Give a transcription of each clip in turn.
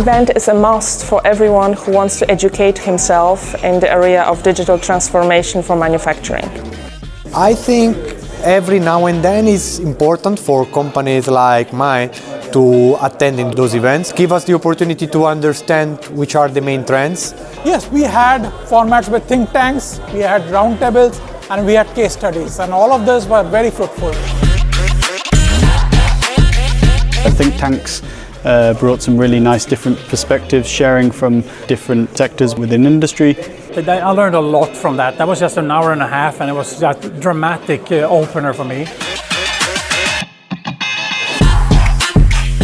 event is a must for everyone who wants to educate himself in the area of digital transformation for manufacturing. I think every now and then is important for companies like mine to attend in those events, give us the opportunity to understand which are the main trends. Yes, we had formats with think tanks, we had roundtables, and we had case studies, and all of those were very fruitful. The think tanks brought some really nice different perspectives, sharing from different sectors within industry. I learned a lot from that. That was just an hour and a half, and it was a dramatic opener for me.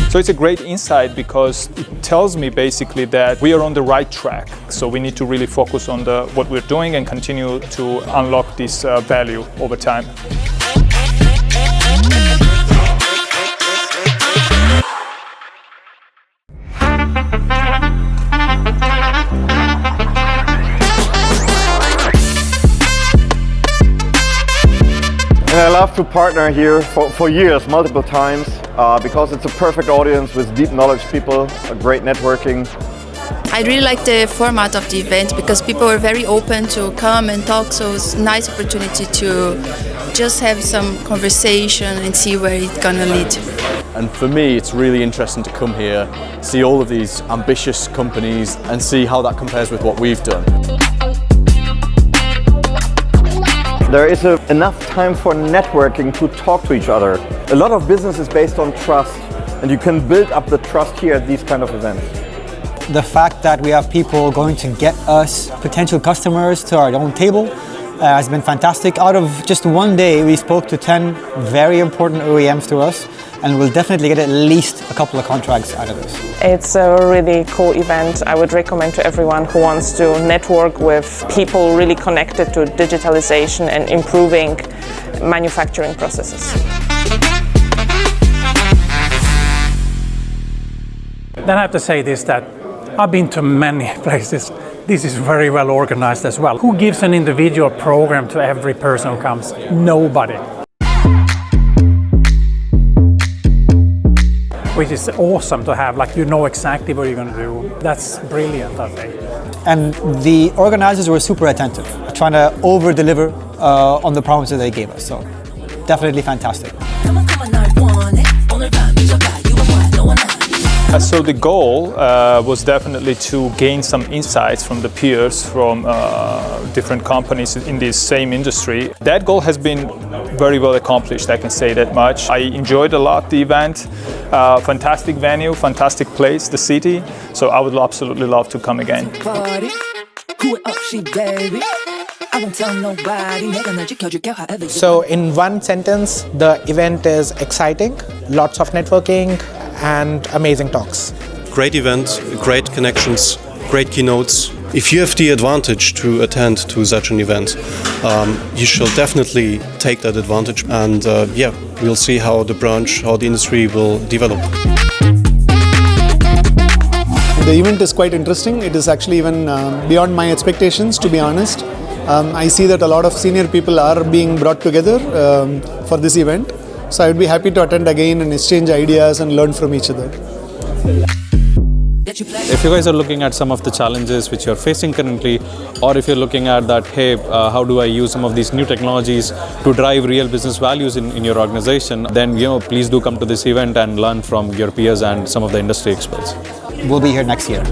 So it's a great insight because it tells me basically that we are on the right track. So we need to really focus on what we're doing and continue to unlock this value over time. And I love to partner here for years, multiple times, because it's a perfect audience with deep knowledge people, a great networking. I really like the format of the event because people were very open to come and talk, so it's a nice opportunity to just have some conversation and see where it's gonna lead. And for me, it's really interesting to come here, see all of these ambitious companies and see how that compares with what we've done. There is enough time for networking to talk to each other. A lot of business is based on trust, and you can build up the trust here at these kind of events. The fact that we have people going to get us potential customers to our own table has been fantastic. Out of just one day, we spoke to 10 very important OEMs to us, and we'll definitely get at least a couple of contracts out of this. It's a really cool event. I would recommend to everyone who wants to network with people really connected to digitalization and improving manufacturing processes. Then I have to say this, that I've been to many places. This is very well organized as well. Who gives an individual program to every person who comes? Nobody. Which is awesome to have, like you know exactly what you're going to do. That's brilliant, I think. And the organizers were super attentive, trying to over-deliver on the promises they gave us. So definitely fantastic. So the goal was definitely to gain some insights from the peers from different companies in this same industry. That goal has been very well accomplished, I can say that much. I enjoyed a lot the event, fantastic venue, fantastic place, the city, so I would absolutely love to come again. So in one sentence, the event is exciting, lots of networking and amazing talks. Great event, great connections, great keynotes. If you have the advantage to attend to such an event, you should definitely take that advantage, and we'll see how the branch, how the industry will develop. The event is quite interesting. It is actually even beyond my expectations, to be honest. I see that a lot of senior people are being brought together for this event. So I would be happy to attend again and exchange ideas and learn from each other. If you guys are looking at some of the challenges which you're facing currently, or if you're looking at that, hey, how do I use some of these new technologies to drive real business values in your organization, then please do come to this event and learn from your peers and some of the industry experts. We'll be here next year.